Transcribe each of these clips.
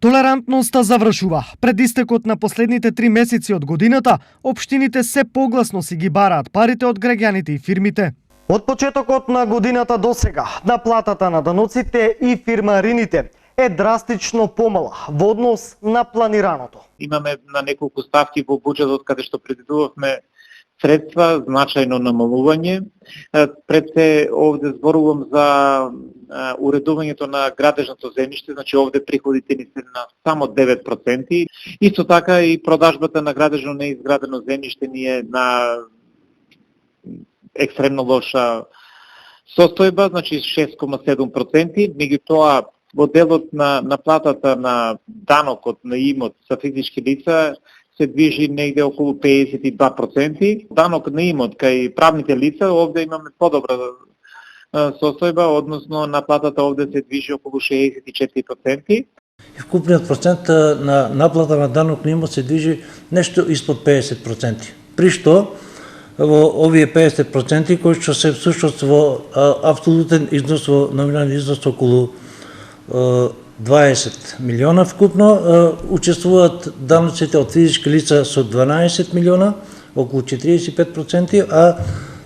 Толерантноста завршува. Пред истекот на последните 3 месеци од годината, општините се погласно си ги бараат парите од граѓаните и фирмите. Од почетокот на годината до сега, наплатата на даноците и фирмарините е драстично помала во однос на планираното. Имаме на неколку ставки во буџетот каде што предвидувавме средства, значајно намалување. Пред се овде зборувам за уредувањето на градежното земјиште, значи овде приходите ни се на само 9%. Исто така и продажбата на градежно неизградено земјиште ни е на екстремно лоша состојба, значи 6,7%. Меѓутоа, во делот на платата на данокот на имот за физички лица се движи негде околу 52%. Данок на имот кај правните лица овде имаме подобра состојба, односно наплатата овде се движи околу 64%. Вкупниот процент на наплата на данок на имот се движи нешто испод 50%. При што во овие 50% кои што се всушност во апсолутен износ, во номинален износ околу 20 милиона вкупно, учествуваат даноците од физички лица со 12 милиона, околу 45%, а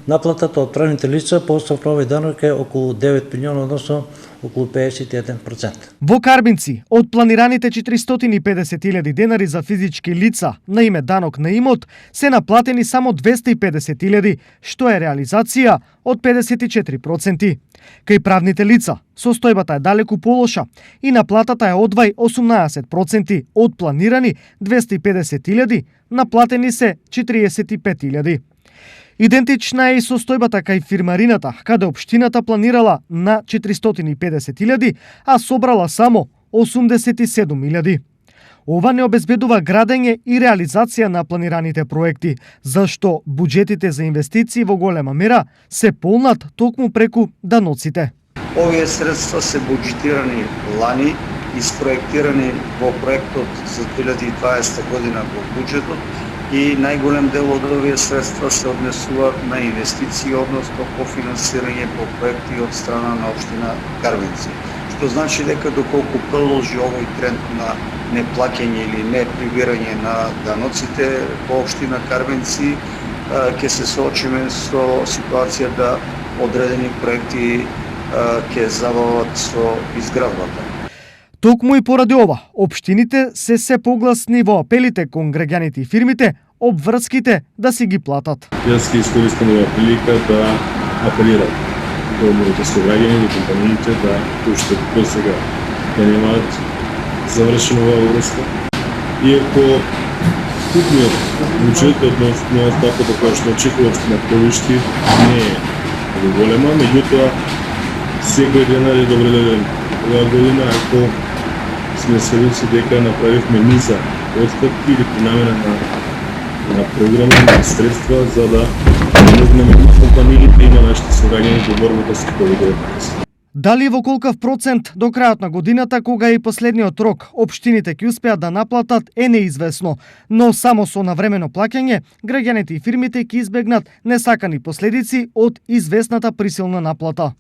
наплатата од правните лица по основ на овој данок е околу 9 милиона, односно околу 51%. Во Карбинци, од планираните 450.000 денари за физички лица на име данок на имот, се наплатени само 250.000, што е реализација од 54%. Кај правните лица, состојбата е далеку полоша и наплатата е одвај 18%, од планирани 250.000, наплатени се 45.000. Идентична е и состојбата кај фирмарината, каде општината планирала на 450.000, а собрала само 87.000. Ова не обезбедува градење и реализација на планираните проекти, зашто буџетите за инвестиции во голема мера се полнат токму преку даноците. Овие средства се буџетирани лани и спроектирани во проектот за 2020 година во буџетот и најголем дел од овие средства се однесуваат на инвестиции, односно по финансирање по проекти од страна на општина Карбинци. Што значи дека доколку продолжи овој тренд на неплаќање или неприбирање на даноците во општина Карбинци, ќе се соочиме со ситуација да одредени проекти ќе забават со изградбата. Токму и поради ова, општините се погласни во апелите кон граѓаните и фирмите, обврските да си ги платат. Јас ќе искористам оваа прилика да апелирам до моите сограѓани, до компаниите да уште до сега да немаат завршена оваа врска. Иако вкупниот буџет односно ставката која што очекува на Полишки не е голема, меѓутоа секој денар е добредолен. Оваа година, ако сме сведоци дека направивме низа отстапки или принамена на програма на средства за да помогнеме на компаниите и на нашите сограѓани во борбата со COVID-19. Дали во колкав процент до крајот на годината, кога и последниот рок, општините ќе успеат да наплатат е неизвестно, но само со навремено плаќање, граѓаните и фирмите ќе избегнат несакани последици од известната присилна наплата.